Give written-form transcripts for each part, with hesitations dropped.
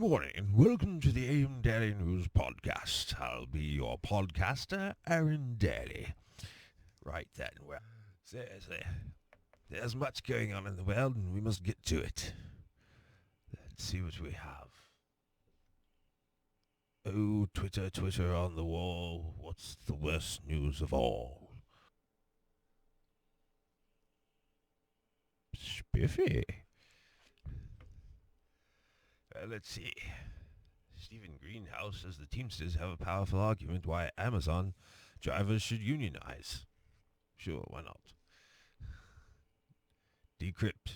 morning and welcome to the Aaron Daly News Podcast. I'll be your podcaster, Aaron Daly. Right then, well, there's much going on in the world and we must get to it. Let's see what we have. Oh, Twitter, Twitter on the wall, what's the worst news of all? Spiffy. Let's see. Stephen Greenhouse says the Teamsters have a powerful argument why Amazon drivers should unionize. Sure, why not? Decrypt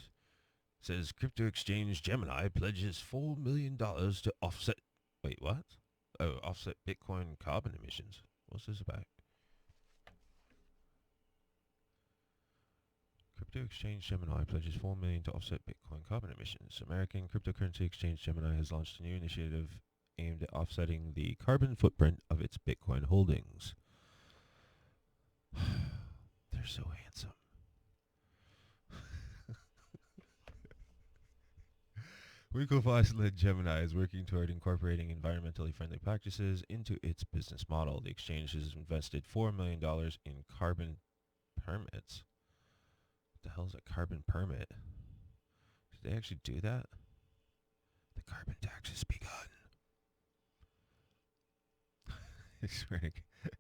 says crypto exchange Gemini pledges $4 million to offset... Wait, what? Oh, offset Bitcoin carbon emissions. What's this about? Crypto exchange Gemini pledges $4 million to offset Bitcoin carbon emissions. American cryptocurrency exchange Gemini has launched a new initiative aimed at offsetting the carbon footprint of its Bitcoin holdings. They're so handsome. Winklevoss-led Gemini is working toward incorporating environmentally friendly practices into its business model. The exchange has invested $4 million in carbon permits. What the hell is a carbon permit? Did they actually do that? The carbon tax has begun. I swear to God.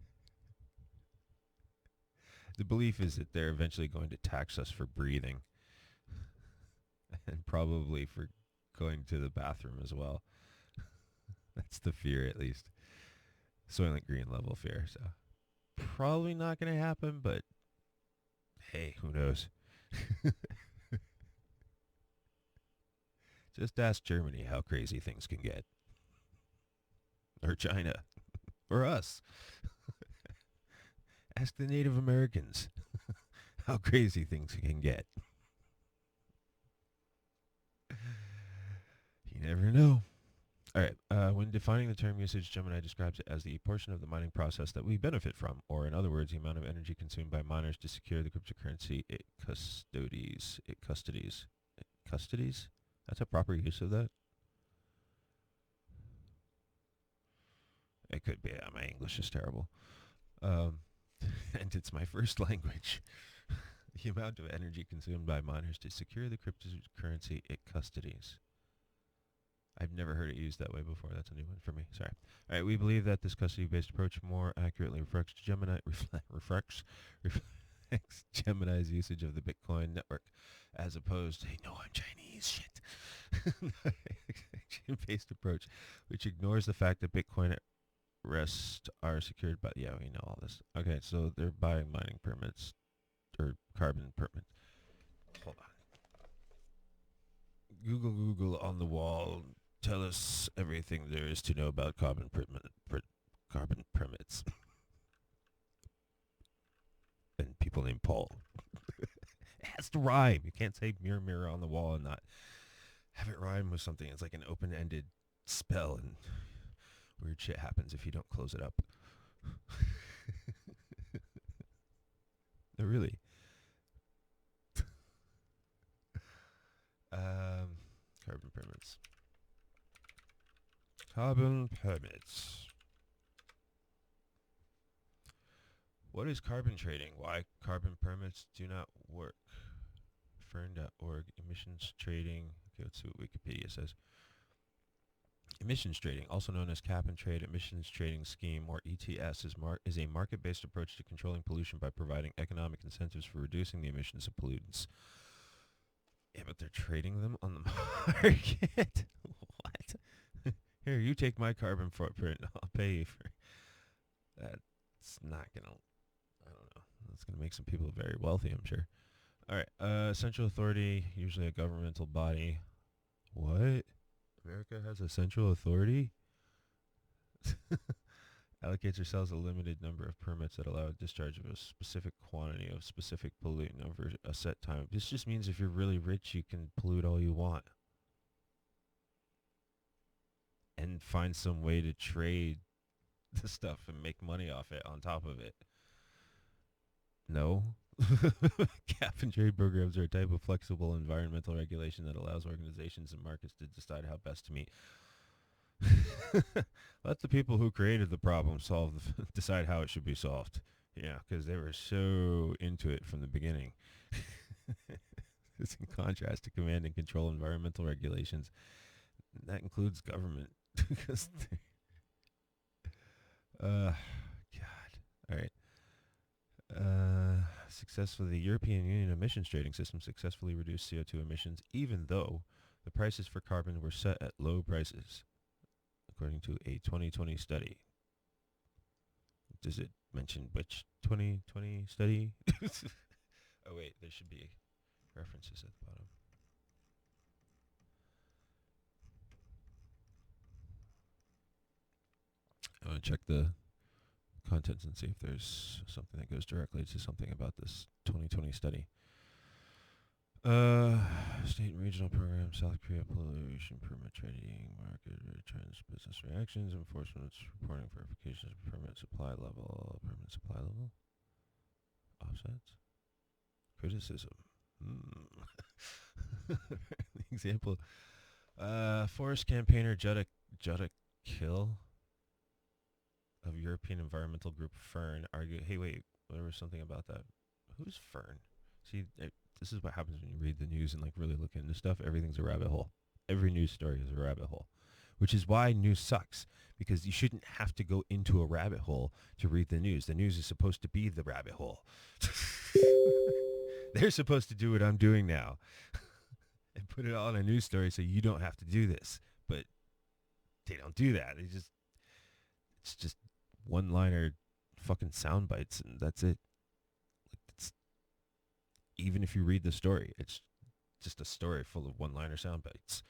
The belief is that they're eventually going to tax us for breathing. And probably for going to the bathroom as well. That's the fear, at least. Soylent Green level fear. So probably not going to happen, but hey, who knows? Just ask Germany how crazy things can get. Or China. Or us. Ask the Native Americans how crazy things can get. You never know. All right. When defining the term usage, Gemini describes it as the portion of the mining process that we benefit from, or in other words, the amount of energy consumed by miners to secure the cryptocurrency it custodies. Custodies? That's a proper use of that? It could be. My English is terrible. And it's my first language. The amount of energy consumed by miners to secure the cryptocurrency it custodies. I've never heard it used that way before. That's a new one for me. Sorry. All right. We believe that this custody-based approach more accurately reflects Gemini's usage of the Bitcoin network, as opposed to, hey, no, I'm Chinese, shit. Exchange-based approach, which ignores the fact that Bitcoin at rest are secured by, yeah, we know all this. Okay, so they're buying mining permits, or carbon permits. Hold on. Google on the wall. Tell us everything there is to know about carbon permits. And people named Paul. It has to rhyme. You can't say mirror, mirror on the wall and not have it rhyme with something. It's like an open-ended spell, and weird shit happens if you don't close it up. No, really. Carbon permits. Carbon permits. What is carbon trading? Why carbon permits do not work? Fern.org. Emissions trading. Okay, let's see what Wikipedia says. Emissions trading, also known as cap and trade emissions trading scheme, or ETS, is a market-based approach to controlling pollution by providing economic incentives for reducing the emissions of pollutants. Yeah, but they're trading them on the market. What? Here, you take my carbon footprint. I'll pay you for... That's not going to... I don't know. That's going to make some people very wealthy, I'm sure. All right. Central authority, usually a governmental body. What? America has a central authority? Allocates or sells a limited number of permits that allow a discharge of a specific quantity of specific pollutant over a set time. This just means if you're really rich, you can pollute all you want. And find some way to trade the stuff and make money off it on top of it. No. Cap and trade programs are a type of flexible environmental regulation that allows organizations and markets to decide how best to meet Let the people who created the problem decide how it should be solved. Yeah, because they were so into it from the beginning. It's in contrast to command and control environmental regulations. That includes government. Because God. All right. Successfully, the European Union emissions trading system successfully reduced CO2 emissions, even though the prices for carbon were set at low prices, according to a 2020 study. Does it mention which 2020 study? Oh, wait, there should be references at the bottom. I want to check the contents and see if there's something that goes directly to something about this 2020 study. State and regional program, South Korea pollution permit trading, market returns, business reactions, enforcement, reporting, verifications, permit supply level, offsets, criticism. Example, forest campaigner Jutta Kill of European environmental group Fern argued, hey, wait, there was something about that. Who's Fern? See, this is what happens when you read the news and like really look into stuff. Everything's a rabbit hole. Every news story is a rabbit hole, which is why news sucks, because you shouldn't have to go into a rabbit hole to read the news. The news is supposed to be the rabbit hole. They're supposed to do what I'm doing now and put it all in a news story so you don't have to do this. But they don't do that. It's just one-liner fucking sound bites, and that's it. It's, even if you read the story, it's just a story full of one-liner sound bites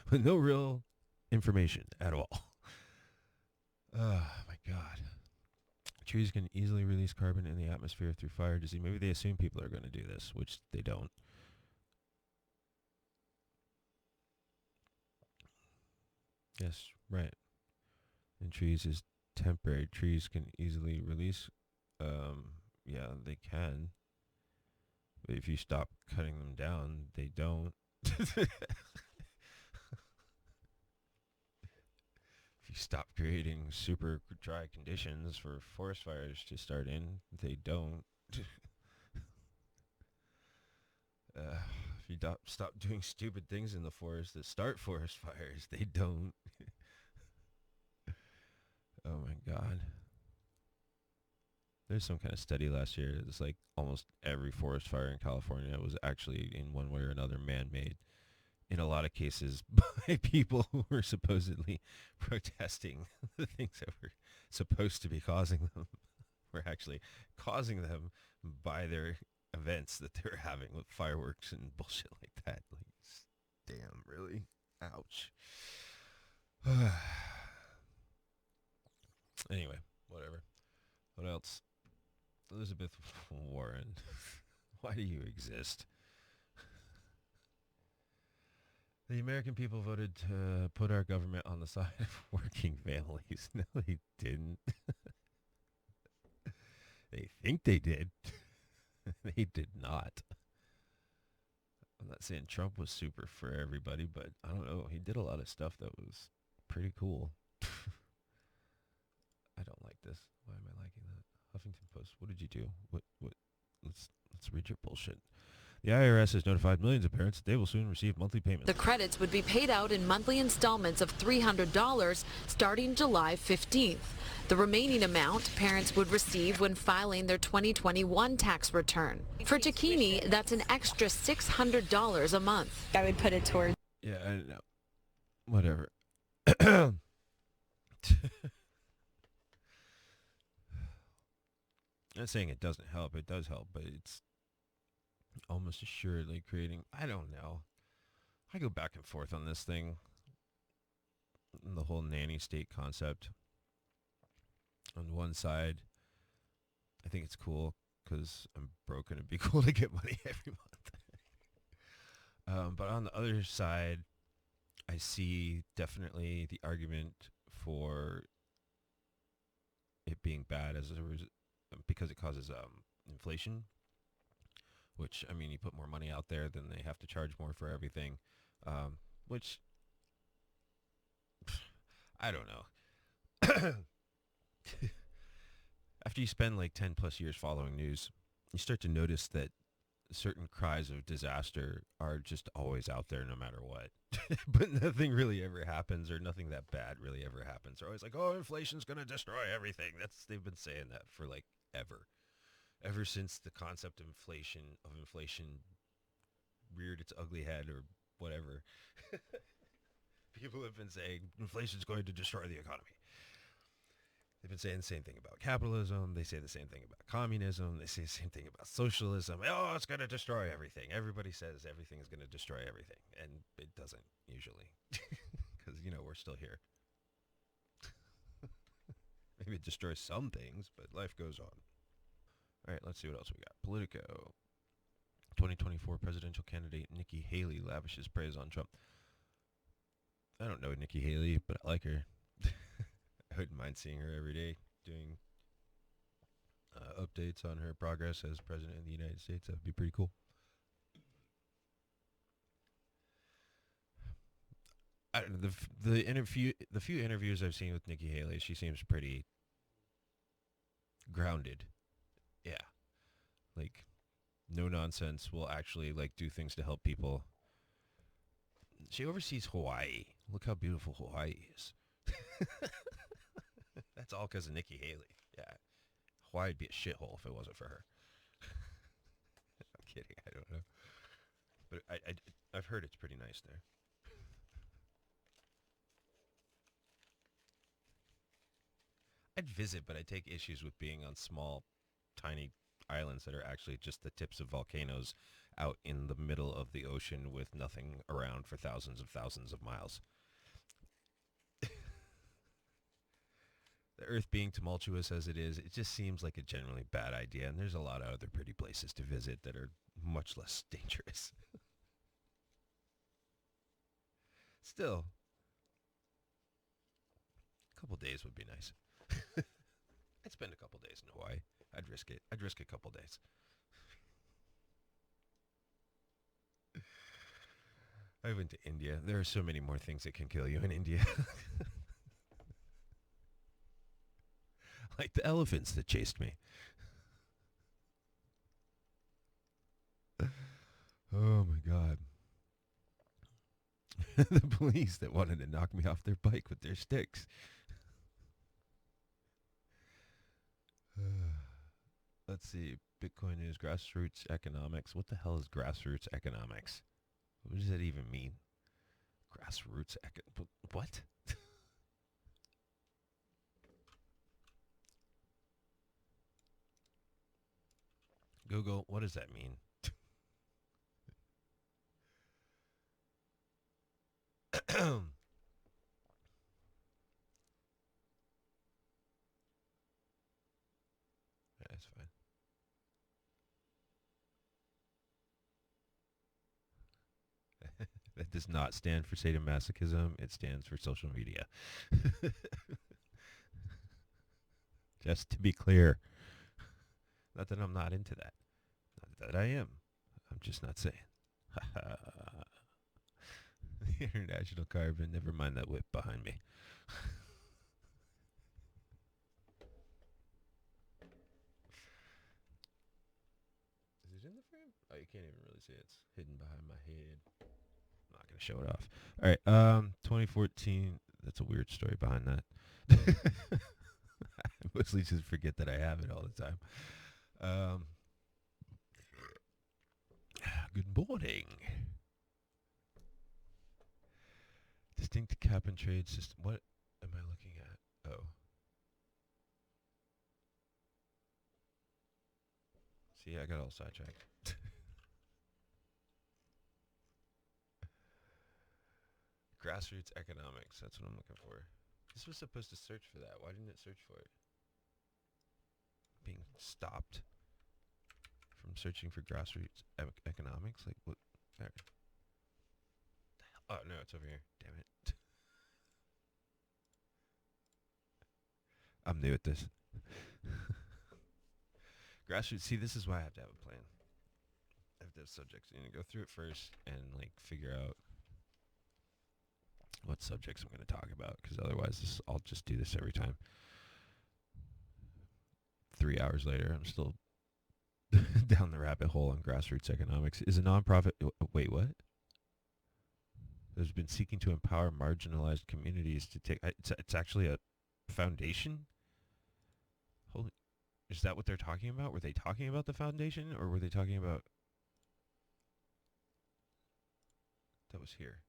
with no real information at all. Oh my God. Trees can easily release carbon in the atmosphere through fire disease. Maybe they assume people are going to do this, which they don't. Yes, right. And trees is temporary. Trees can easily release. Yeah, they can. But if you stop cutting them down, they don't. If you stop creating super dry conditions for forest fires to start in, they don't. If you stop doing stupid things in the forest that start forest fires, they don't. Oh my God. There's some kind of study last year. It's like almost every forest fire in California was actually in one way or another man-made. In a lot of cases by people who were supposedly protesting the things that were supposed to be causing them were actually causing them by their events that they were having with fireworks and bullshit like that. Like, damn, really? Ouch. Anyway, whatever. What else? Elizabeth Warren. Why do you exist? The American people voted to put our government on the side of working families. No, they didn't. They think they did. They did not. I'm not saying Trump was super for everybody, but I don't know. He did a lot of stuff that was pretty cool. I don't like this. Why am I liking that? Huffington Post. What did you do? What? Let's read your bullshit. The IRS has notified millions of parents that they will soon receive monthly payments. The credits would be paid out in monthly installments of $300 starting July 15th. The remaining amount parents would receive when filing their 2021 tax return. For Takini, that's an extra $600 a month. I would put it towards. Yeah, I know. Whatever. I'm not saying it doesn't help. It does help, but it's almost assuredly creating, I don't know. I go back and forth on this thing. The whole nanny state concept. On one side, I think it's cool because I'm broke and it'd be cool to get money every month. But on the other side, I see definitely the argument for it being bad because it causes inflation. Which, I mean, you put more money out there, then they have to charge more for everything, which I don't know. After you spend like 10 plus years following news, you start to notice that certain cries of disaster are just always out there no matter what. But nothing really ever happens, or nothing that bad really ever happens. They're always like, oh, inflation's going to destroy everything. They've been saying that for like ever. Ever since the concept of inflation reared its ugly head or whatever. People have been saying inflation's going to destroy the economy. They've been saying the same thing about capitalism. They say the same thing about communism. They say the same thing about socialism. Oh, it's going to destroy everything. Everybody says everything is going to destroy everything. And it doesn't usually. Because, we're still here. Maybe it destroys some things, but life goes on. All right, let's see what else we got. Politico. 2024 presidential candidate Nikki Haley lavishes praise on Trump. I don't know Nikki Haley, but I like her. I wouldn't mind seeing her every day doing updates on her progress as president of the United States. That would be pretty cool. I don't know, the few interviews I've seen with Nikki Haley, she seems pretty grounded. Yeah, like no nonsense. Will actually like do things to help people. She oversees Hawaii. Look how beautiful Hawaii is. That's all because of Nikki Haley. Yeah, Hawaii'd be a shithole if it wasn't for her. I'm kidding. I don't know, but I've heard it's pretty nice there. I'd visit, but I take issues with being on small, tiny islands that are actually just the tips of volcanoes out in the middle of the ocean with nothing around for thousands of miles. The Earth being tumultuous as it is, it just seems like a generally bad idea, and there's a lot of other pretty places to visit that are much less dangerous. Still, a couple days would be nice. I'd spend a couple days in Hawaii. I'd risk it. I'd risk a couple days. I went to India. There are so many more things that can kill you in India. Like the elephants that chased me. Oh my god. The police that wanted to knock me off their bike with their sticks. Let's see. Bitcoin news, grassroots economics. What the hell is grassroots economics? What does that even mean? Grassroots what? Google, what does that mean? That's fine. That does not stand for sadomasochism. It stands for social media. Just to be clear. Not that I'm not into that. Not that I am. I'm just not saying. The International Carbon. Never mind that whip behind me. Is it in the frame? Oh, you can't even really see it. It's hidden behind my head. I'm not going to show it off. All right. 2014. That's a weird story behind that. I mostly just forget that I have it all the time. Um, good morning. Distinct cap and trade system. What am I looking at? Oh. See, I got all sidetracked. Grassroots economics. That's what I'm looking for. This was supposed to search for that. Why didn't it search for it? Being stopped from searching for grassroots economics? Like, what? There. Oh, no, it's over here. Damn it. I'm new at this. Grassroots. See, this is why I have to have a plan. I have to have subjects. You need to go through it first and, like, figure out what subjects I'm going to talk about, because otherwise I'll just do this every time. 3 hours later, I'm still down the rabbit hole on grassroots economics. Is a nonprofit... Wait, what? Has been seeking to empower marginalized communities to take... It's actually a foundation? Holy... Is that what they're talking about? Were they talking about the foundation, or were they talking about... That was here.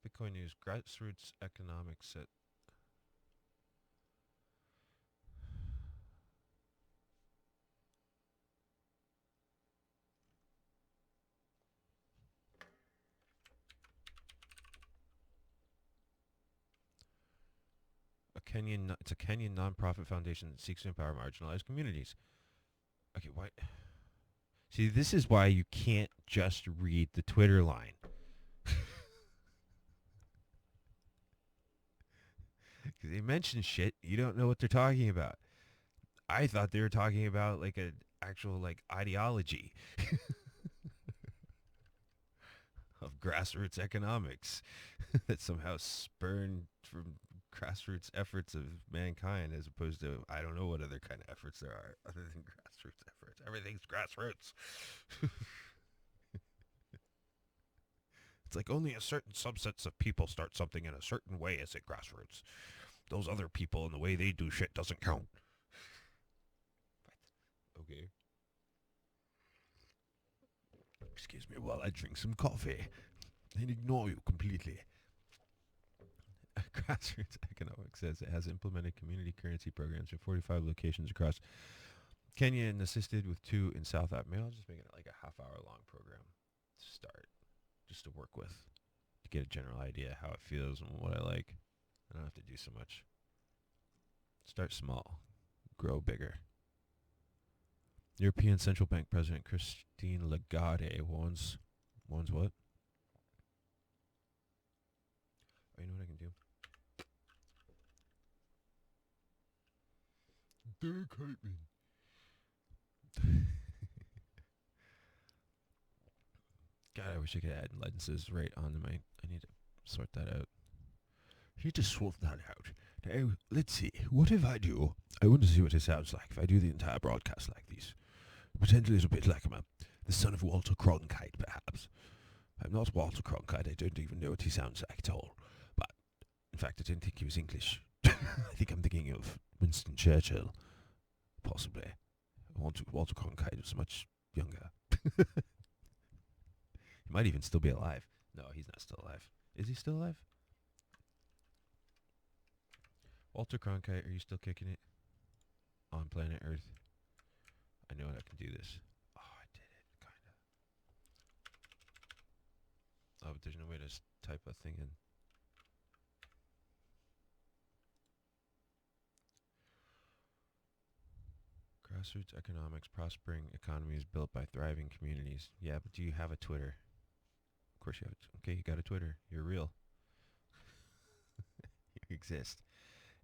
Bitcoin News, grassroots economics at... It's a Kenyan nonprofit foundation that seeks to empower marginalized communities. Okay, what? See, this is why you can't just read the Twitter line. Because they mention shit, you don't know what they're talking about. I thought they were talking about like an actual like ideology of grassroots economics that somehow spurned from grassroots efforts of mankind, as opposed to I don't know what other kind of efforts there are other than grassroots efforts. Everything's grassroots. It's like only a certain subsets of people start something in a certain way as it grassroots. Those other people and the way they do shit doesn't count. What? Okay. Excuse me while I drink some coffee and ignore you completely. Grassroots Economics says it has implemented community currency programs in 45 locations across Kenya and assisted with 2 in South Africa. Maybe I'll just make it like a half-hour-long program to start, just to work with, to get a general idea how it feels and what I like. I don't have to do so much. Start small, grow bigger. European Central Bank President Christine Lagarde warns what? Oh, you know what I can do? Derek Hartman. God, I wish I could add lenses right onto my... I need to sort that out. I need to sort that out. Now, let's see. What if I do... I want to see what it sounds like if I do the entire broadcast like this. Potentially it's a bit like I'm the son of Walter Cronkite, perhaps. I'm not Walter Cronkite. I don't even know what he sounds like at all. But, in fact, I don't think he was English. I think I'm thinking of Winston Churchill. Possibly. Walter Cronkite was much younger. He might even still be alive. No, he's not still alive. Is he still alive? Walter Cronkite, are you still kicking it? On planet Earth? I know I can do this. Oh, I did it, kinda. Oh, but there's no way to type a thing in. Grassroots economics, prospering economies built by thriving communities. Yeah, but do you have a Twitter? Of course you have. Okay, you got a Twitter. You're real. You exist.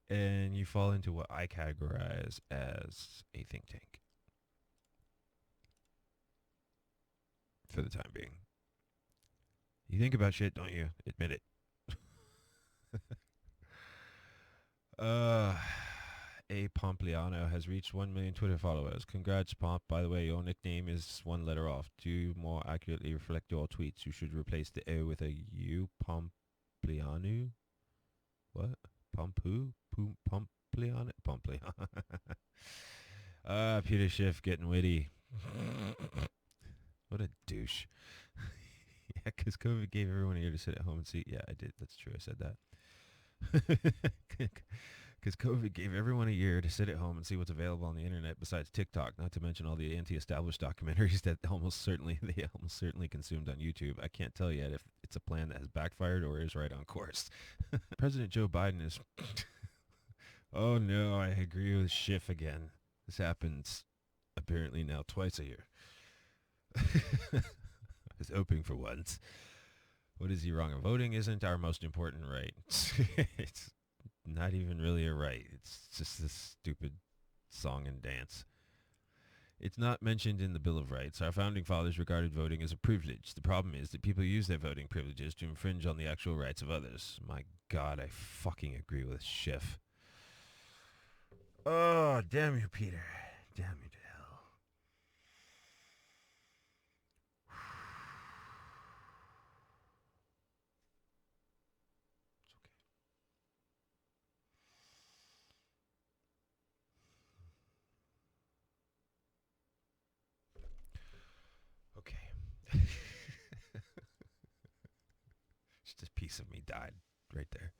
And you fall into what I categorize as a think tank. For the time being. You think about shit, don't you? Admit it. A Pompliano has reached 1 million Twitter followers. Congrats, Pomp. By the way, your nickname is one letter off. To more accurately reflect your tweets, you should replace the O with a U. Pompliano? What? Pompu? Pompliano? Pompliano. Peter Schiff getting witty. What a douche. Yeah, because COVID gave everyone a year to sit at home and see. Yeah, I did. That's true. I said that. Because COVID gave everyone a year to sit at home and see what's available on the internet besides TikTok, not to mention all the anti-established documentaries that they almost certainly consumed on YouTube. I can't tell yet if it's a plan that has backfired or is right on course. President Joe Biden is... Oh no, I agree with Schiff again. This happens apparently now twice a year. I was hoping for once. What is he wrong? Voting isn't our most important right. It's not even really a right. It's just this stupid song and dance. It's not mentioned in the Bill of Rights. Our founding fathers regarded voting as a privilege. The problem is that people use their voting privileges to infringe on the actual rights of others. My God, I fucking agree with Schiff. Oh, damn you, Peter. Damn you to hell. It's okay. Just a piece of me died right there.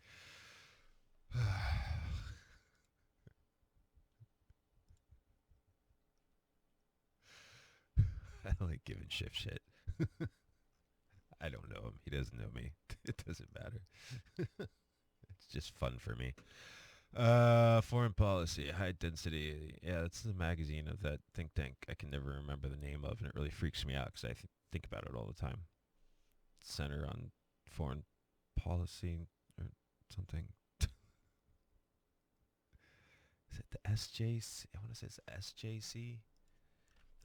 I like giving Schiff shit. I don't know him. He doesn't know me. It doesn't matter. It's just fun for me. Foreign policy, high density. Yeah, that's the magazine of that think tank. I can never remember the name of, and it really freaks me out because I think about it all the time. Center on Foreign Policy or something. Is it the SJC? I want to say it's the SJC.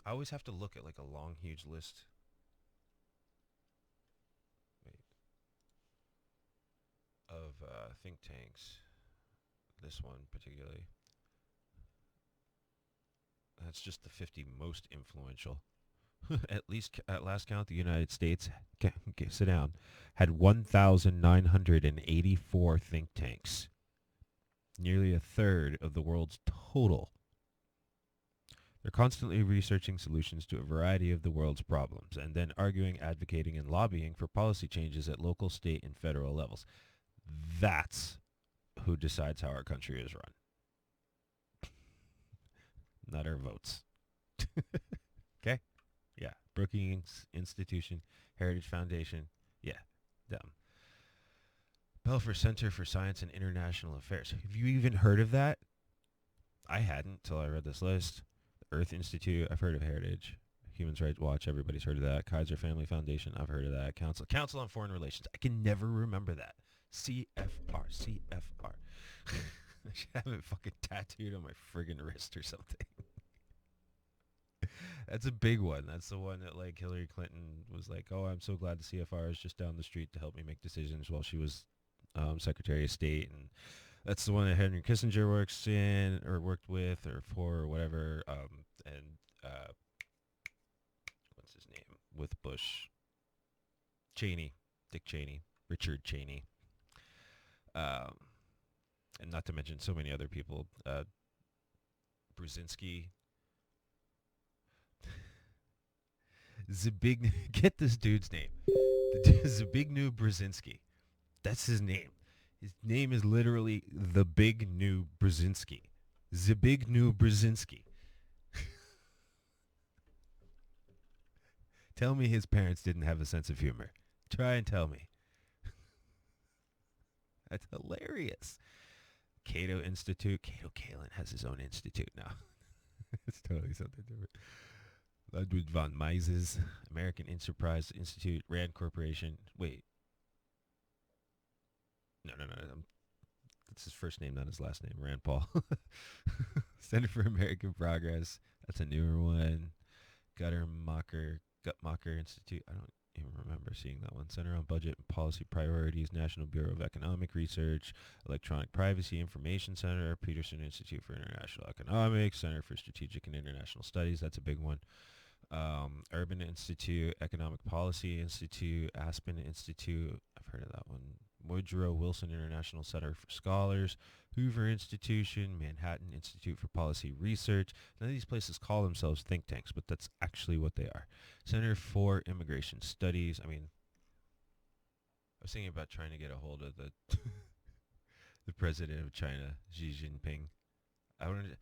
I always have to look at like a long, huge list. Wait. Of think tanks. This one particularly. That's just the 50 most influential. At least at last count, the United States, sit down, had 1,984 think tanks. Nearly a third of the world's total. They're constantly researching solutions to a variety of the world's problems and then arguing, advocating, and lobbying for policy changes at local, state, and federal levels. That's who decides how our country is run. Not our votes. Okay? Yeah. Brookings Institution, Heritage Foundation. Yeah. Them. Belfer Center for Science and International Affairs. Have you even heard of that? I hadn't till I read this list. The Earth Institute. I've heard of Heritage. Human Rights Watch. Everybody's heard of that. Kaiser Family Foundation. I've heard of that. Council on Foreign Relations. I can never remember that. CFR. CFR. I should have it fucking tattooed on my friggin' wrist or something. That's a big one. That's the one that like Hillary Clinton was like, "Oh, I'm so glad the CFR is just down the street to help me make decisions," while she was Secretary of State, and that's the one that Henry Kissinger works in or worked with or for or whatever. And what's his name with Bush? Cheney, Dick Cheney, Richard Cheney, and not to mention so many other people. Brzezinski. Get this dude's name. Zbigniew Brzezinski. That's his name. His name is literally the Big New Brzezinski. Zbigniew Brzezinski. Tell me his parents didn't have a sense of humor. Try and tell me. That's hilarious. Cato Institute. Cato Kalin has his own institute now. It's totally something different. Ludwig von Mises, American Enterprise Institute, Rand Corporation. Wait. No. That's his first name, not his last name. Rand Paul. Center for American Progress. That's a newer one. Guttmacher Institute. I don't even remember seeing that one. Center on Budget and Policy Priorities, National Bureau of Economic Research, Electronic Privacy Information Center, Peterson Institute for International Economics, Center for Strategic and International Studies. That's a big one. Urban Institute, Economic Policy Institute, Aspen Institute. I've heard of that one. Woodrow Wilson International Center for Scholars, Hoover Institution, Manhattan Institute for Policy Research. None of these places call themselves think tanks, but that's actually what they are. Center for Immigration Studies. I mean, I was thinking about trying to get a hold of the the president of China, Xi Jinping. I wanted to,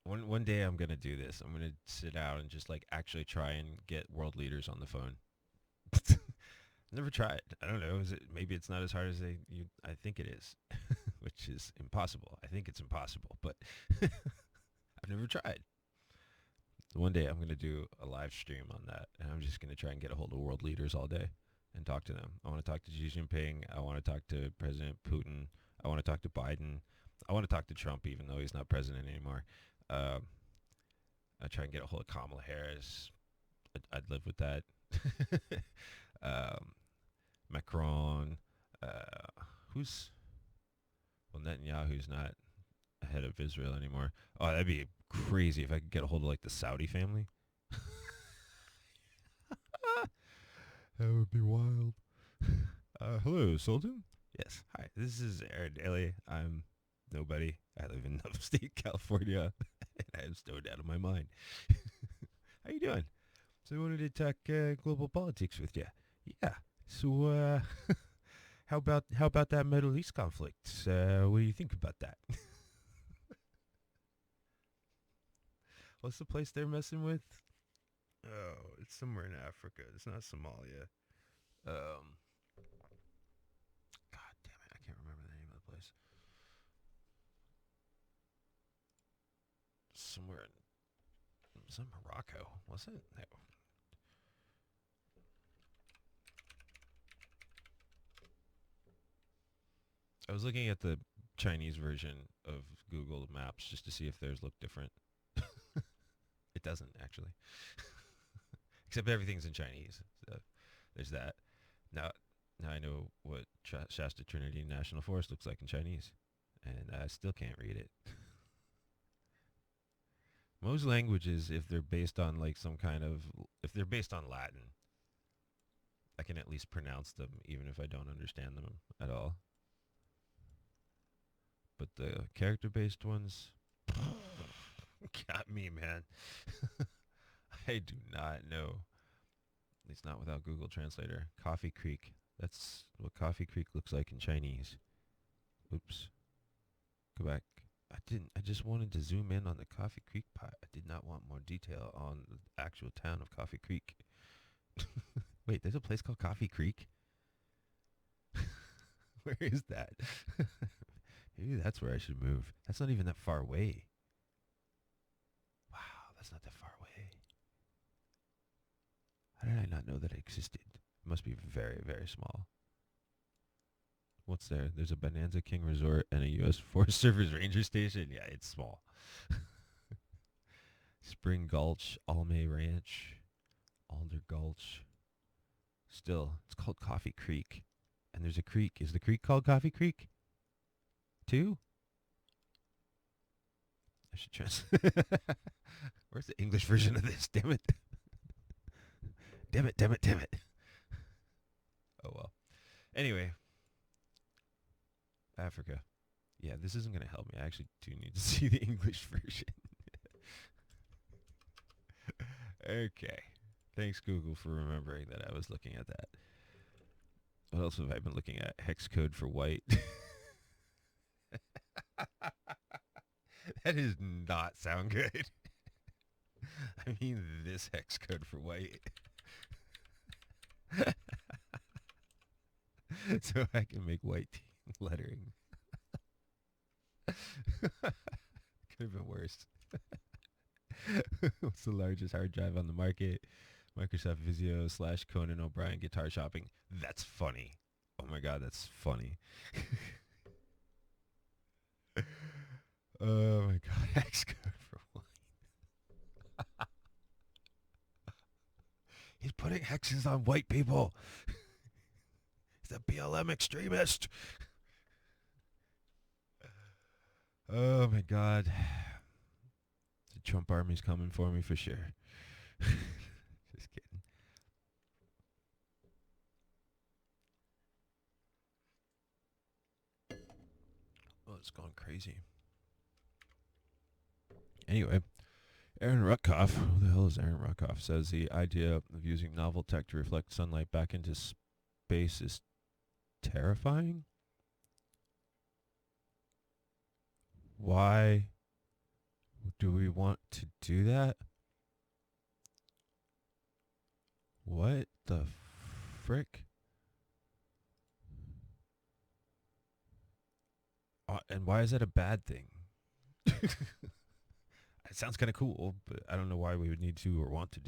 one day I'm gonna do this. I'm gonna sit down and just like actually try and get world leaders on the phone. Never tried. I don't know. Maybe it's not as hard as I think it is, which is impossible. I think it's impossible, but I've never tried. One day I'm gonna do a live stream on that, and I'm just gonna try and get a hold of world leaders all day and talk to them. I want to talk to Xi Jinping. I want to talk to President Putin. I want to talk to Biden. I want to talk to Trump, even though he's not president anymore. I try and get a hold of Kamala Harris. I'd live with that. um, Macron. Who's well, Netanyahu's not head of Israel anymore. Oh, that'd be crazy if I could get a hold of like the Saudi family. That would be wild. Hello, Sultan. Yes. Hi. This is Aaron Daly. I'm nobody. I live in upstate California, and I am stoned out of my mind. How you doing? So I wanted to talk global politics with you. Yeah. So how about that Middle East conflict? What do you think about that? What's the place they're messing with? Oh, it's somewhere in Africa. It's not Somalia. God damn it, I can't remember the name of the place. Somewhere in was it Morocco? Was it? No. I was looking at the Chinese version of Google Maps just to see if theirs looked different. It doesn't actually, except everything's in Chinese. So there's that. Now I know what Shasta Trinity National Forest looks like in Chinese, and I still can't read it. Most languages, if they're based on like some kind of, if they're based on Latin, I can at least pronounce them even if I don't understand them at all. But the character-based ones got me, man. I do not know. At least not without Google Translator. Coffee Creek. That's what Coffee Creek looks like in Chinese. Oops. Go back. I just wanted to zoom in on the Coffee Creek pot. I did not want more detail on the actual town of Coffee Creek. Wait, there's a place called Coffee Creek? Where is that? Maybe that's where I should move. That's not even that far away. Wow, that's not that far away. How did I not know that it existed? It must be very, very small. What's there? There's a Bonanza King Resort and a U.S. Forest Service Ranger Station. Yeah, it's small. Spring Gulch, Alme Ranch, Alder Gulch. Still, it's called Coffee Creek. And there's a creek. Is the creek called Coffee Creek? Too? I should translate. Where's the English version of this? Damn it. Damn it, damn it, damn it. Oh well. Anyway. Africa. Yeah, this isn't going to help me. I actually do need to see the English version. Okay. Thanks, Google, for remembering that I was looking at that. What else have I been looking at? Hex code for white. That does not sound good. I mean, this hex code for white. So I can make white lettering. Could have been worse. What's the largest hard drive on the market? Microsoft Visio / Conan O'Brien guitar shopping. That's funny. Oh my god, that's funny. Oh my god, Hex code for white. He's putting hexes on white people. He's a BLM extremist. Oh my god. The Trump army's coming for me for sure. Just kidding. Oh, it's gone crazy. Anyway, Aaron Ruckoff, who the hell is Aaron Ruckoff, says the idea of using novel tech to reflect sunlight back into space is terrifying. Why do we want to do that? What the frick? And why is that a bad thing? It sounds kind of cool, but I don't know why we would need to or want to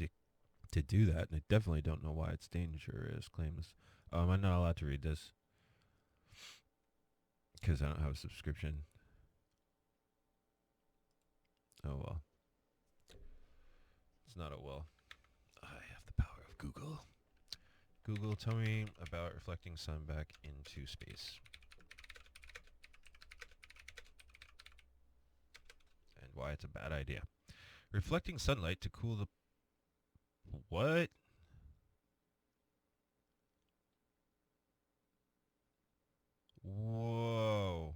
do that. And I definitely don't know why it's dangerous. Claims. I'm not allowed to read this because I don't have a subscription. Oh well. not a will. I have the power of Google. Google, tell me about reflecting sun back into space. And why it's a bad idea. Reflecting sunlight to cool the... What? Whoa.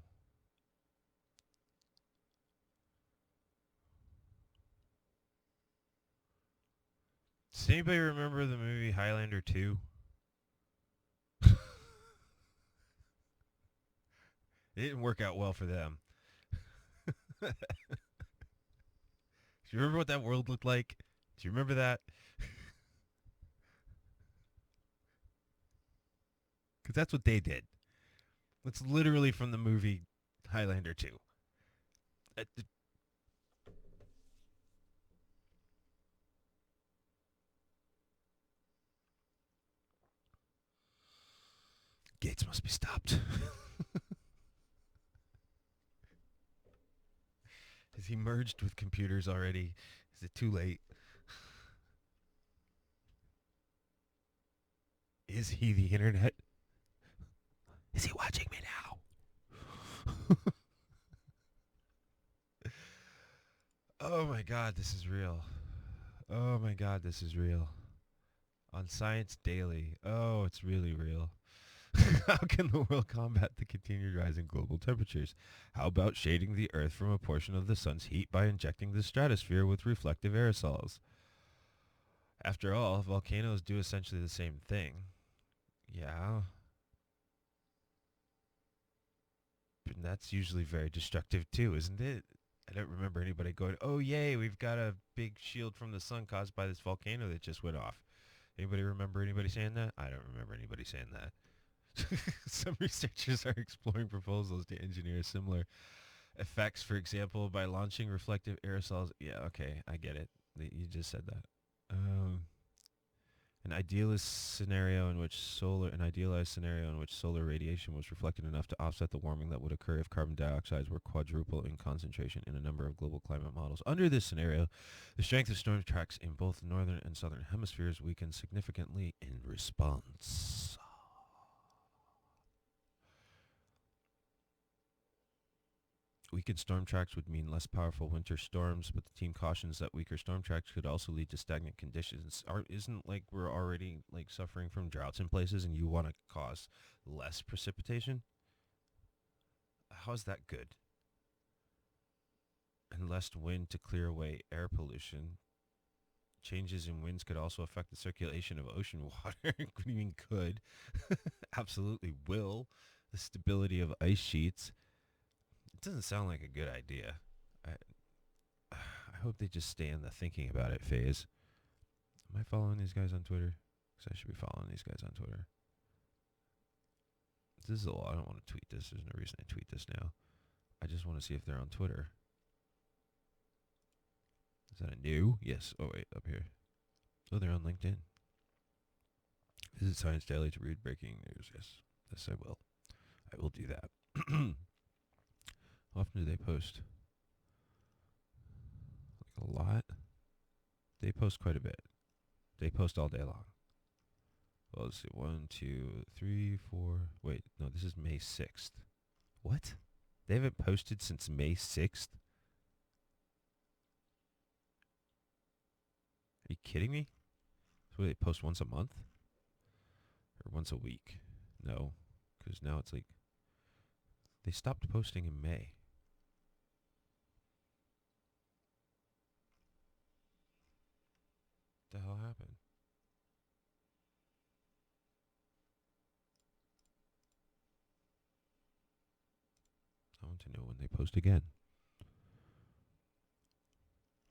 Does anybody remember the movie Highlander 2? It didn't work out well for them. Do you remember what that world looked like? Do you remember that? Because that's what they did. It's literally from the movie Highlander 2. Gates must be stopped. Has he merged with computers already? Is it too late? Is he the internet? Is he watching me now? Oh my god, this is real. Oh my god, this is real. On Science Daily. Oh, it's really real. How can the world combat the continued rise in global temperatures? How about shading the Earth from a portion of the sun's heat by injecting the stratosphere with reflective aerosols? After all, volcanoes do essentially the same thing. Yeah. But that's usually very destructive too, isn't it? I don't remember anybody going, oh yay, we've got a big shield from the sun caused by this volcano that just went off. Anybody remember anybody saying that? I don't remember anybody saying that. Some researchers are exploring proposals to engineer similar effects, for example, by launching reflective aerosols. Yeah, okay, I get it. You just said that. An idealized scenario in which solar radiation was reflected enough to offset the warming that would occur if carbon dioxide were quadruple in concentration in a number of global climate models. Under this scenario, the strength of storm tracks in both northern and southern hemispheres weakened significantly in response. Weakened storm tracks would mean less powerful winter storms, but the team cautions that weaker storm tracks could also lead to stagnant conditions. Isn't like we're already like suffering from droughts in places, and you want to cause less precipitation? How is that good? And less wind to clear away air pollution. Changes in winds could also affect the circulation of ocean water. What do you mean could? Absolutely will. The stability of ice sheets. It doesn't sound like a good idea. I hope they just stay in the thinking about it phase. Am I following these guys on Twitter? Because I should be following these guys on Twitter. This is a lot. I don't want to tweet this. There's no reason to tweet this now. I just want to see if they're on Twitter. Is that a new? Yes. Oh, wait. Up here. Oh, they're on LinkedIn. Visit Science Daily to read breaking news. Yes. Yes, I will. I will do that. How often do they post? Like a lot? They post quite a bit. They post all day long. Well, let's see. 1, 2, 3, 4. Wait, no, this is May 6th. What? They haven't posted since May 6th? Are you kidding me? So they post once a month? Or once a week? No, because now it's like... They stopped posting in May. What the hell happened? I want to know when they post again.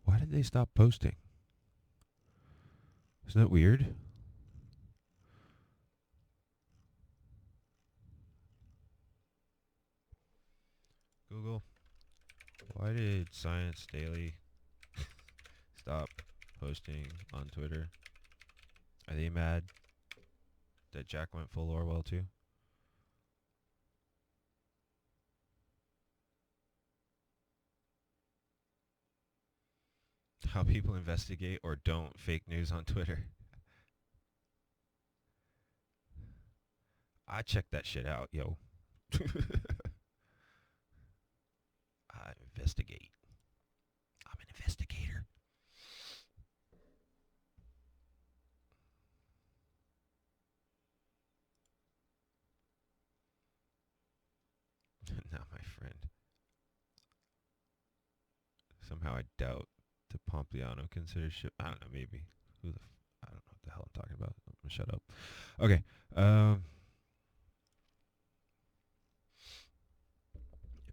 Why did they stop posting? Isn't that weird? Google, why did Science Daily stop posting on Twitter? Are they mad that Jack went full Orwell too? How people investigate or don't fake news on Twitter. I check that shit out, yo. I investigate. I'm an investigator. Now, my friend. Somehow I doubt the Pompliano considers ship. I don't know, maybe. I don't know what the hell I'm talking about. I'm gonna shut up. Okay.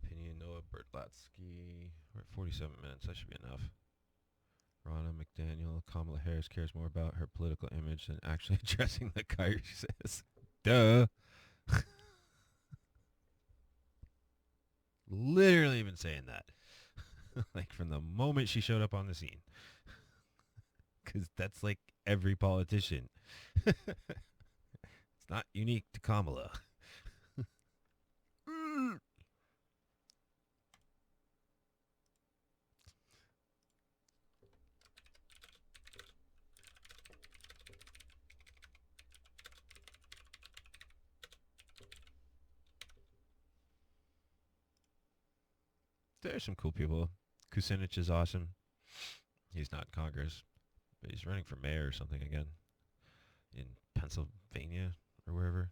Opinion Noah Bertlatsky. We're at 47 minutes. That should be enough. Ronna McDaniel. Kamala Harris cares more about her political image than actually addressing the crisis. Duh. Literally been saying that. Like from the moment she showed up on the scene. Because that's like every politician. It's not unique to Kamala. There's some cool people. Kucinich is awesome. He's not in Congress, but he's running for mayor or something again in Pennsylvania or wherever.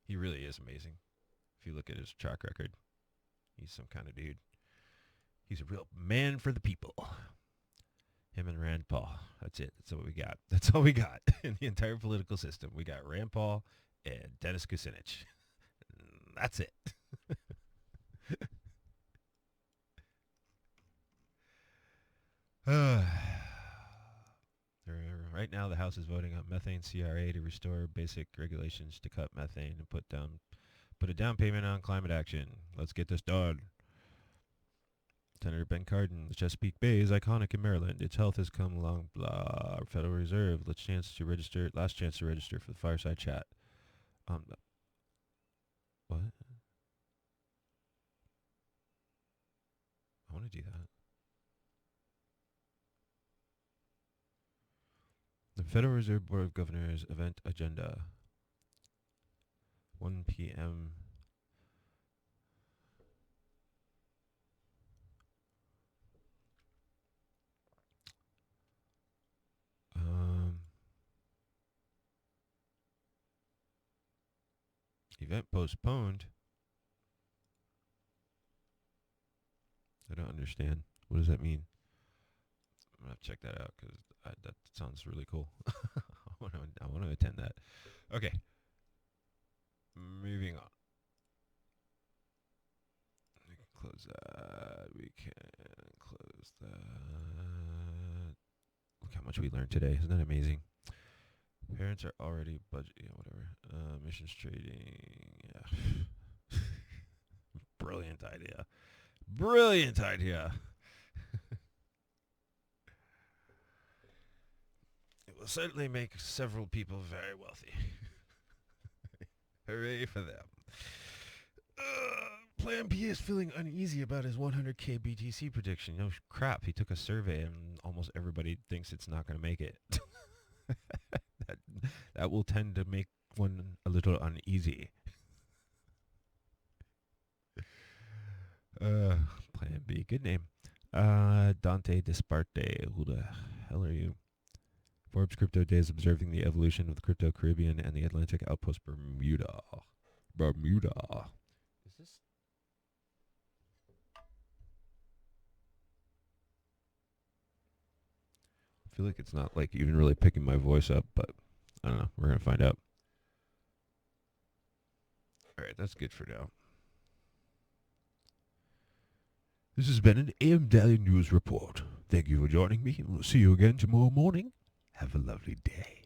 He really is amazing. If you look at his track record, he's some kind of dude. He's a real man for the people. Him and Rand Paul. That's it. That's what we got. That's all we got in the entire political system. We got Rand Paul and Dennis Kucinich. That's it. Right now, the House is voting on methane CRA to restore basic regulations to cut methane and put a down payment on climate action. Let's get this done. Senator Ben Cardin, the Chesapeake Bay is iconic in Maryland. Its health has come along, blah. Federal Reserve, last chance to register for the fireside chat. What? I want to do that. The Federal Reserve Board of Governors event agenda. 1 p.m. Event postponed. I don't understand. What does that mean? I'm gonna have to check that out because that sounds really cool. I want to attend that. Okay. Moving on. We can close that. Look how much we learned today. Isn't that amazing? Parents are already whatever. Missions trading. Yeah. Brilliant idea. Brilliant idea. It will certainly make several people very wealthy. Hooray for them. Plan B is feeling uneasy about his 100k BTC prediction. No crap, he took a survey and almost everybody thinks it's not going to make it. that will tend to make one a little uneasy. Plan B, good name. Dante Disparte, who the hell are you? Forbes Crypto Days observing the evolution of the crypto Caribbean and the Atlantic outpost Bermuda. Is this? I feel like it's not like even really picking my voice up, but I don't know. We're going to find out. All right, that's good for now. This has been an AM Daily News Report. Thank you for joining me, and we'll see you again tomorrow morning. Have a lovely day.